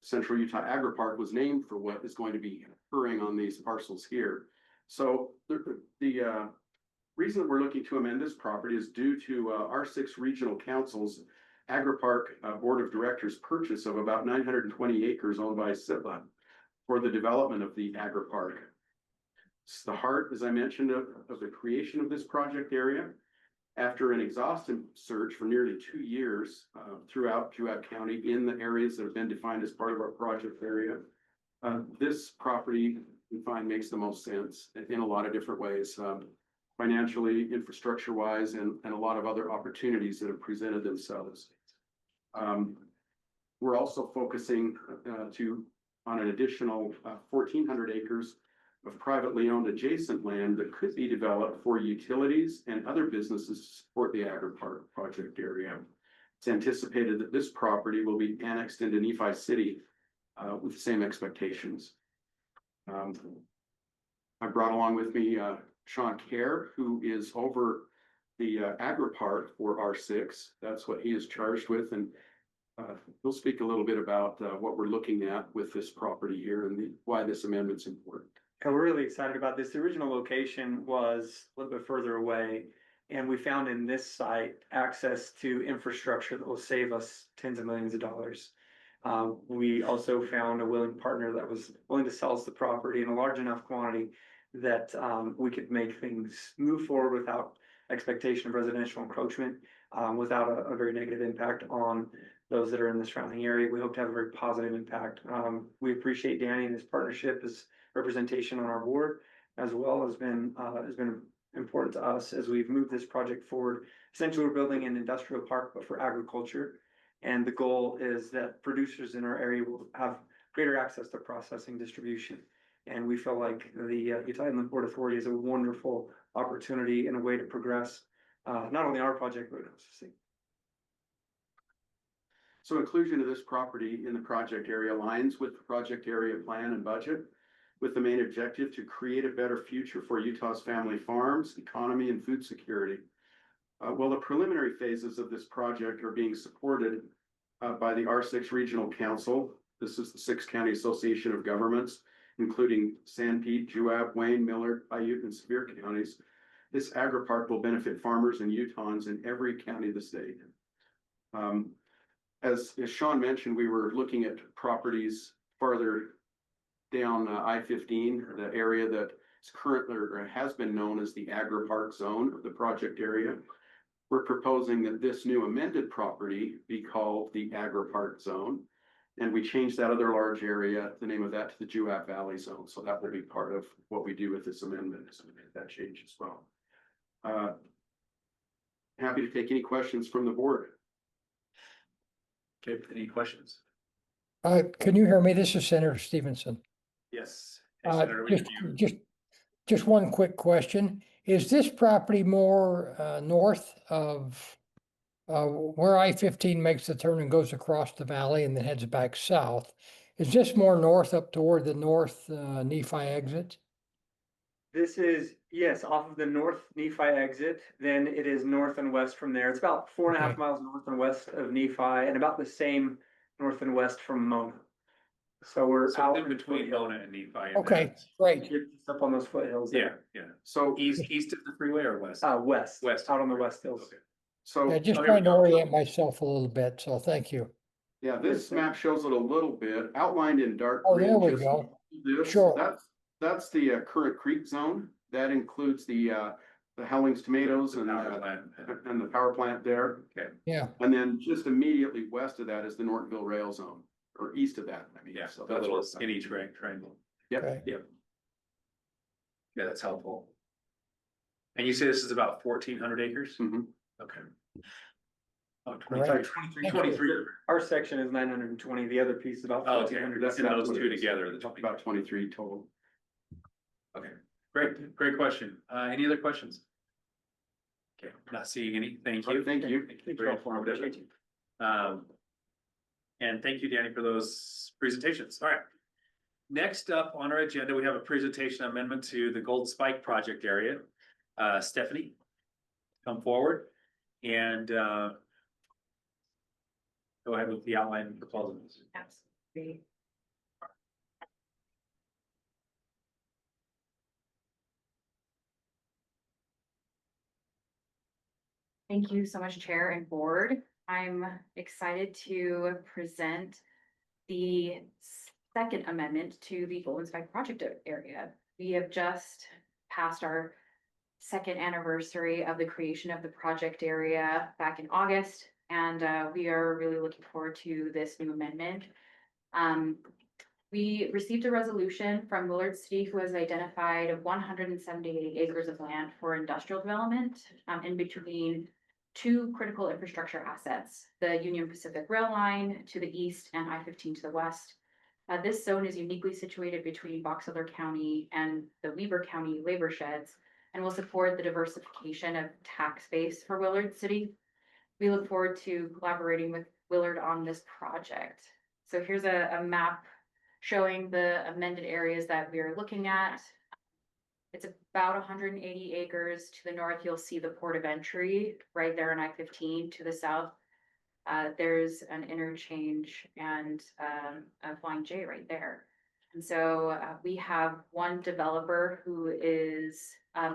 Central Utah Agri Park was named for what is going to be occurring on these parcels here. So the reason that we're looking to amend this property is due to our 6 regional councils Agri Park Board of Directors purchase of about 920 acres owned by Sitla for the development of the Agri Park. It's the heart, as I mentioned, of the creation of this project area. After an exhaustive search for nearly 2 years throughout Juab County in the areas that have been defined as part of our project area, this property we find makes the most sense in a lot of different ways, financially, infrastructure wise, and a lot of other opportunities that have presented themselves. We're also focusing on an additional 1,400 acres of privately owned adjacent land that could be developed for utilities and other businesses to support the Agri Park project area. It's anticipated that this property will be annexed into Nephi City with the same expectations. I brought along with me Sean Kerr, who is over the Agri Park for R6. That's what he is charged with, and he'll speak a little bit about what we're looking at with this property here and why this amendment's important. And we're really excited about this. The original location was a little bit further away, and we found in this site access to infrastructure that will save us tens of millions of dollars. We also found a willing partner that was willing to sell us the property in a large enough quantity that we could make things move forward without expectation of residential encroachment, without a very negative impact on those that are in the surrounding area. We hope to have a very positive impact. We appreciate Danny and his partnership, his representation on our board, as well has been important to us as we've moved this project forward. Essentially, we're building an industrial park, but for agriculture. And the goal is that producers in our area will have greater access to processing distribution. And we feel like the Utah Inland Port Authority is a wonderful opportunity and a way to progress, not only our project, but also. So inclusion of this property in the project area aligns with the project area plan and budget, with the main objective to create a better future for Utah's family farms, economy, and food security. Well, the preliminary phases of this project are being supported by the R6 Regional Council. This is the 6 County Association of Governments, including Sanpete, Juab, Wayne, Millard, Paiute, and Sevier counties. This Agri Park will benefit farmers and Utahns in every county of the state. As Sean mentioned, we were looking at properties farther down I-15, the area that is currently or has been known as the Agri Park zone of the project area. We're proposing that this new amended property be called the Agri Park zone. And we changed that other large area, the name of that, to the Juab Valley zone. So that will be part of what we do with this amendment, is to make that change as well. Happy to take any questions from the board. Okay, any questions? Can you hear me? This is Senator Stevenson. Yes. Hey, Senator, we can hear you. Just one quick question. Is this property more north of where I-15 makes the turn and goes across the valley and then heads back south? Is this more north up toward the north Nephi exit? This is, yes, off of the north Nephi exit, then it is north and west from there. It's about 4.5 Okay. miles north and west of Nephi and about the same north and west from Mona. So we're So out in between Mona and Nephi. And Okay, great. It's up on those foothills Yeah, there. yeah. So, East of the freeway or west? West. West. Out on the west hills. Okay. so Yeah, just Oh, here we trying to go. orient myself a little bit, so thank you. yeah, this map shows it a little bit outlined in dark. Oh, green, there we just go. this. Sure. That's the current creek zone. That includes the Hellings tomatoes and Power plant. the power plant there. Okay. Yeah, And then just immediately west of that is the Nortonville Rail Zone, or east of that, I mean. Yeah, so the that's little where- skinny triangle. Yep, Okay. yep. Yeah, that's helpful. And you say this is about 1,400 acres? Mhm. Okay. Oh, Great. 23. Our section is 920, the other piece is about Oh, okay, 1,400. that's in those two together. the About 23 total. Okay, great question. Any other questions? Okay, not seeing any, thank you. Thank you. Very informative. And thank you, Danny, for those presentations. All right. Next up on our agenda, we have a presentation amendment to the Gold Spike project area. Stephanie, come forward and go ahead with the outline of the proposals. Absolutely. Thank you so much, Chair and Board. I'm excited to present the second amendment to the Golden Spike project area. We have just passed our second anniversary of the creation of the project area back in August, and we are really looking forward to this new amendment. We received a resolution from Willard City, who has identified 178 acres of land for industrial development in between two critical infrastructure assets, the Union Pacific Rail Line to the east and I-15 to the west. This zone is uniquely situated between Box Elder County and the Weber County labor sheds and will support the diversification of tax base for Willard City. We look forward to collaborating with Willard on this project. So here's a map showing the amended areas that we are looking at. It's about 180 acres. To the north, you'll see the port of entry right there on I-15. To the south, there's an interchange and a Flying J right there. And so we have one developer who is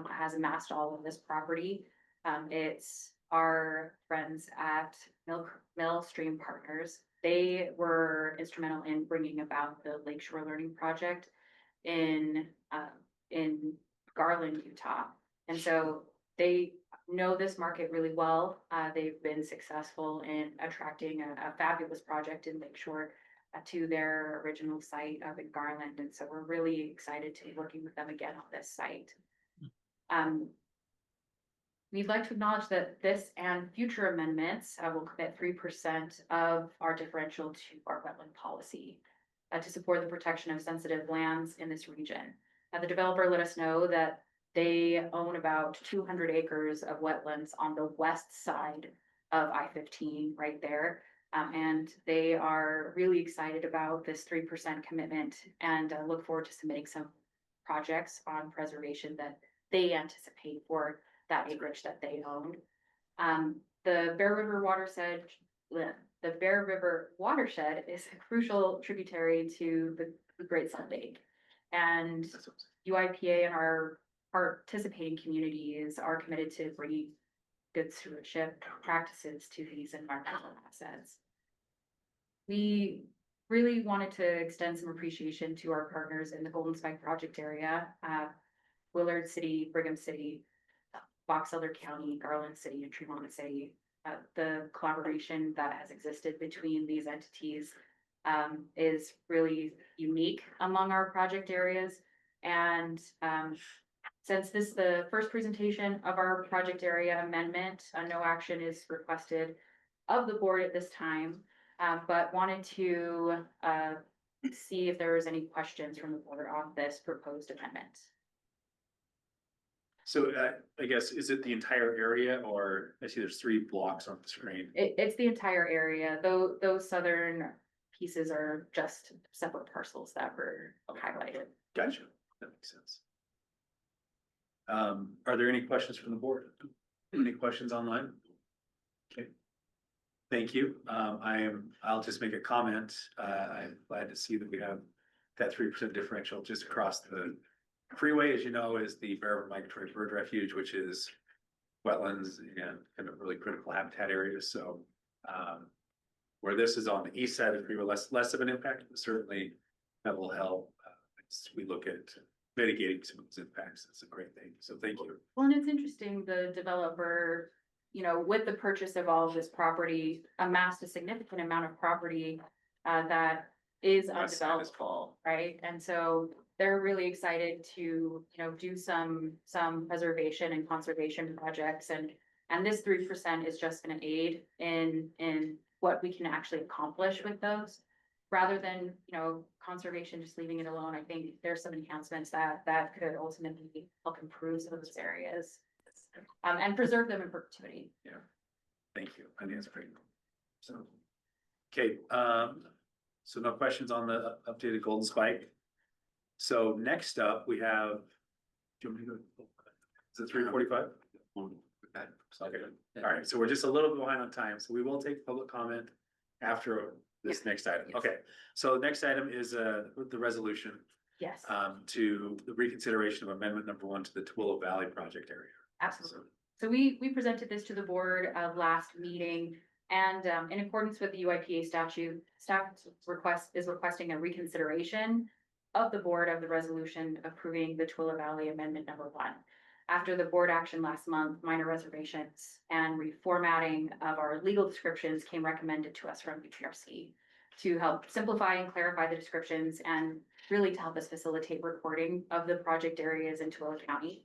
has amassed all of this property. It's our friends at Millstream Partners. They were instrumental in bringing about the Lakeshore Learning Project in Garland, Utah. And so they know this market really well. They've been successful in attracting a fabulous project in Lakeshore to their original site up in Garland. And so we're really excited to be working with them again on this site. We'd like to acknowledge that this and future amendments will commit 3% of our differential to our wetland policy to support the protection of sensitive lands in this region. The developer let us know that they own about 200 acres of wetlands on the west side of I-15 right there. And they are really excited about this 3% commitment and look forward to submitting some projects on preservation that they anticipate for that acreage that they own. The Bear River watershed is a crucial tributary to the Great Salt Lake. And UIPA and our participating communities are committed to bringing good stewardship practices to these environmental assets. We really wanted to extend some appreciation to our partners in the Golden Spike project area, Willard City, Brigham City, Box Elder County, Garland City, and Tremont City. The collaboration that has existed between these entities is really unique among our project areas. And since this is the first presentation of our project area amendment, no action is requested of the board at this time, but wanted to see if there was any questions from the board on this proposed amendment. So I guess, is it the entire area, or I see there's 3 blocks on the screen? It's the entire area, though those southern pieces are just separate parcels that were highlighted. Gotcha, that makes sense. Are there any questions from the board? Any questions online? Okay. Thank you. I'll just make a comment. I'm glad to see that we have that 3% differential just across the freeway. As you know, is the Bear River Migratory Bird Refuge, which is wetlands and kind of really critical habitat areas. So where this is on the east side of the freeway, less of an impact, but certainly that will help as we look at mitigating some of those impacts. That's a great thing. So thank you. Well, and it's interesting, the developer, you know, with the purchase of all of this property, amassed a significant amount of property that is undevelopable, right? And so they're really excited to, you know, do some preservation and conservation projects, and this 3% is just an aid in what we can actually accomplish with those, rather than, you know, conservation just leaving it alone. I think there's some enhancements that could ultimately help improve some of those areas. and preserve them in perpetuity. Thank you. I think that's great. So, okay, so no questions on the updated Golden Spike. So next up, we have. Do you want me to go? Is it 3:45? Okay, all right, so we're just a little bit behind on time, so we will take public comment after this next item. Okay, so the next item is the resolution Yes, to the reconsideration of amendment number 1 to the Twilla Valley project area. absolutely. So we presented this to the board last meeting, and in accordance with the UIPA statute, staff is requesting a reconsideration of the board of the resolution approving the Twilla Valley Amendment number 1. After the board action last month, minor reservations and reformatting of our legal descriptions came recommended to us from UTRC to help simplify and clarify the descriptions and really to help us facilitate reporting of the project areas in Twilla County.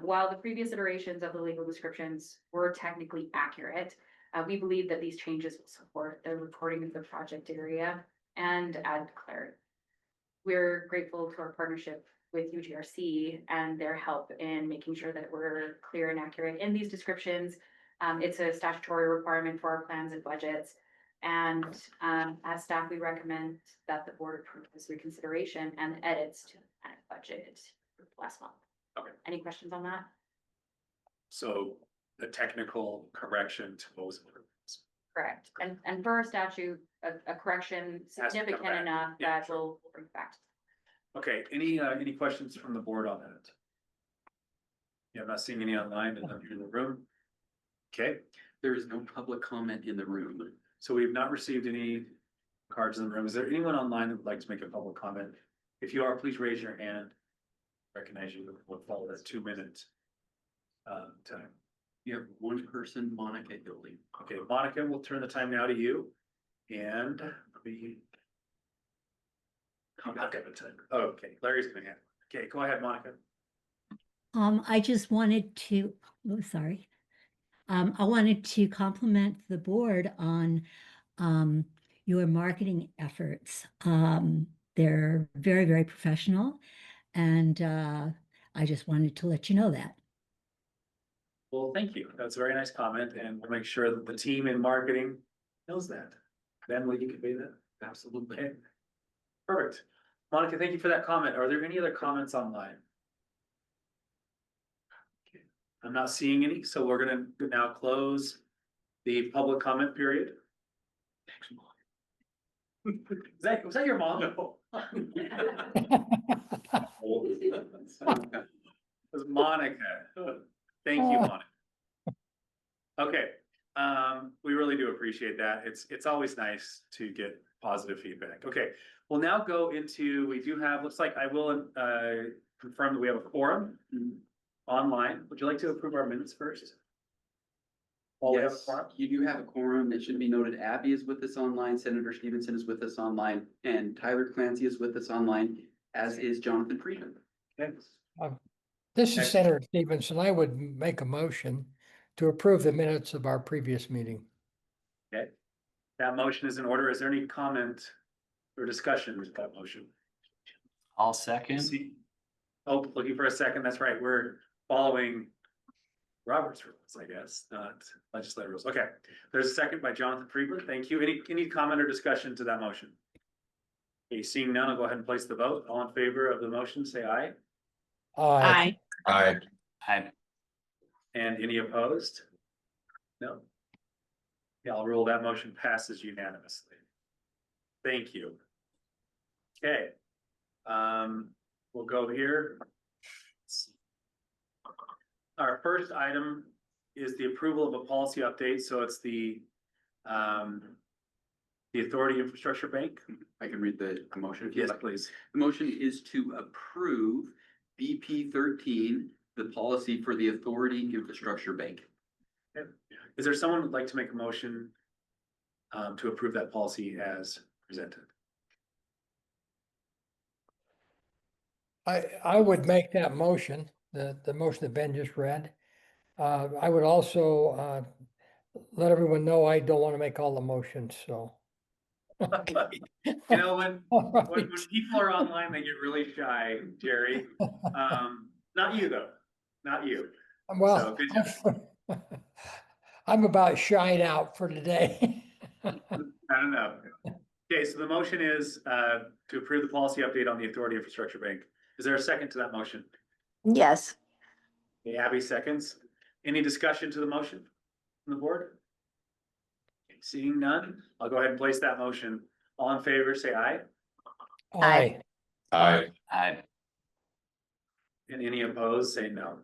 While the previous iterations of the legal descriptions were technically accurate, we believe that these changes will support the reporting of the project area and add clarity. We're grateful to our partnership with UTRC and their help in making sure that we're clear and accurate in these descriptions. It's a statutory requirement for our plans and budgets. And as staff, we recommend that the board approve this reconsideration and edits to the plan and budget last month. Okay. Any questions on that? So the technical correction to what was approved. Correct. And for our statute, a correction Has to come significant back. enough Yeah, that sure. will bring back. Okay, any questions from the board on that? You have not seen any online in the room? Okay, There is no public comment in the room. so we have not received any cards in the room. Is there anyone online that would like to make a public comment? If you are, please raise your hand. Recognize you, we'll follow that 2-minute time. You have one person, Monica Hilding. Okay, Monica, we'll turn the time now to you. And we. Okay, Larry's gonna have, okay, go ahead, Monica. I just wanted to, oh, sorry. I wanted to compliment the board on, your marketing efforts. They're very, very professional. And, I just wanted to let you know that. Well, thank you. That's a very nice comment, and we'll make sure that the team in marketing knows that. Ben, will you convey that? Absolutely. Okay. Perfect. Monica, thank you for that comment. Are there any other comments online? Okay. I'm not seeing any, so we're gonna now close the public comment period. Was that your mom? No. It was Monica. Thank you, Monica. Okay, we really do appreciate that. It's always nice to get positive feedback. Okay, we'll now go into, we do have, looks like I will confirm that we have a quorum online. Would you like to approve our minutes first? While we have a Yes, quorum? you do have a quorum. It should be noted Abby is with us online, Senator Stevenson is with us online, and Tyler Clancy is with us online, as is Jonathan Friedman. Okay. This Okay. is Senator Stevenson. I would make a motion to approve the minutes of our previous meeting. Okay, that motion is in order. Is there any comment or discussion with that motion? I'll second. See, oh, looking for a second. That's right. We're following Robert's rules, I guess, not legislative rules. Okay, there's a second by Jonathan Friedman. Thank you. Any comment or discussion to that motion? Okay, seeing none, I'll go ahead and place the vote. All in favor of the motion, say aye. Aye. Aye. And any opposed? No. Yeah, I'll rule that motion passes unanimously. Thank you. Okay. We'll go here. Our first item is the approval of a policy update. So it's the Authority Infrastructure Bank. I can read the motion if you Yes, like. please. The motion is to approve BP 13, the policy for the Authority Infrastructure Bank. Okay. Is there someone who'd like to make a motion to approve that policy as presented? I would make that motion, the motion that Ben just read. I would also, let everyone know I don't want to make all the motions, so. You know, when people are online, they get really shy, Jerry. Not you though, not you. Well, good job. I'm about shied out for today. I don't know. Okay, so the motion is to approve the policy update on the Authority Infrastructure Bank. Is there a second to that motion? Yes. Okay, Abby seconds. Any discussion to the motion from the board? Okay, seeing none, I'll go ahead and place that motion. All in favor, say aye. Aye. Aye. Aye. And any opposed, say no.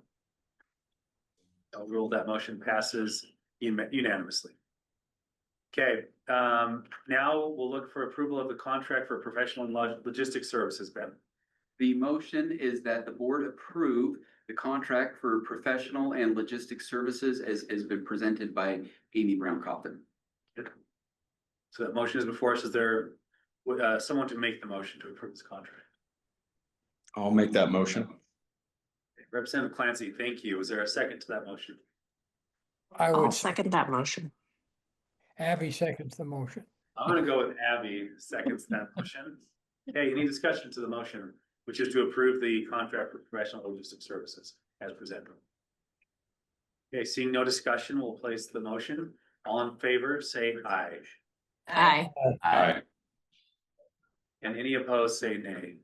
I'll rule that motion passes unanimously. Okay, now we'll look for approval of the contract for professional and logistics services, Ben. The motion is that the board approve the contract for professional and logistics services as has been presented by Amy Brown Coffin. So that motion is before us. Is there someone to make the motion to approve this contract? I'll make that motion. Representative Clancy, thank you. Is there a second to that motion? I I'll would, second that motion. Abby seconds the motion. I'm gonna go with Abby seconds that motion. Okay, any discussion to the motion, which is to approve the contract for professional logistics services as presented? Okay, seeing no discussion, we'll place the motion. All in favor, say aye. Aye. Aye. And any opposed, say nay.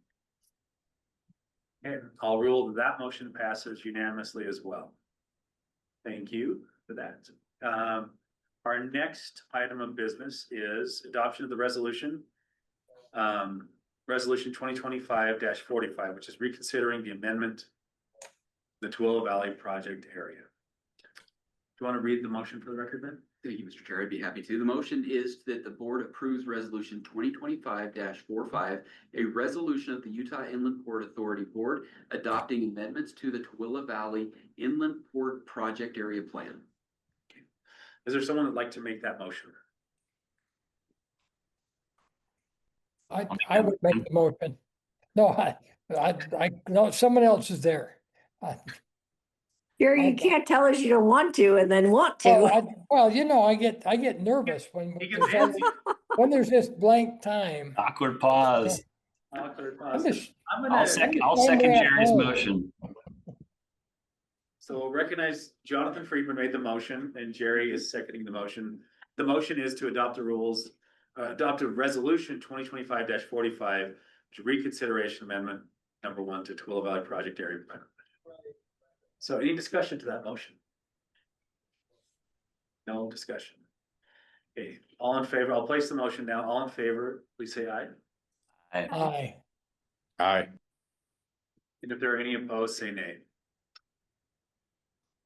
Okay, I'll rule that motion passes unanimously as well. Thank you for that. Our next item of business is adoption of the resolution. Resolution 2025-45, which is reconsidering the amendment to the Tooele Valley project area. Do you want to read the motion for the record, Ben? Thank you, Mr. Chair. I'd be happy to. The motion is that the board approves resolution 2025-45, a resolution of the Utah Inland Port Authority Board adopting amendments to the Tooele Valley Inland Port Project Area Plan. Is there someone that'd like to make that motion? I would make the motion. No, no, someone else is there. Here, you can't tell us you don't want to and then want Well, to. well, you know, I get nervous He there's gets antsy. when there's this blank time. Awkward pause. Awkward I'm pause. just, I'm I'll gonna, second I'm at Jerry's home. motion. so we'll recognize Jonathan Friedman made the motion and Jerry is seconding the motion. The motion is to adopt the rules, adopt a resolution 2025-45, which is reconsideration amendment number 1 to Tooele Valley project area plan. So any discussion to that motion? No discussion. Okay, all in favor, I'll place the motion now. All in favor, please say aye. aye. Aye. And if there are any opposed, say nay.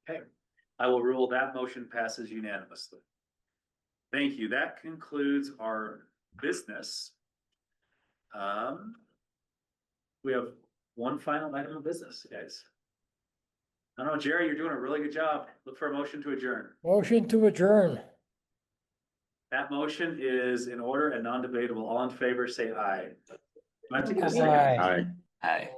Okay, I will rule that motion passes unanimously. Thank you. That concludes our business. We have one final item of business, guys. I don't know, Jerry, you're doing a really good job. Look for a motion to adjourn. Motion to adjourn. That motion is in order and non-debatable. All in favor, say aye. Do I have to get a second? Aye. Aye. Aye.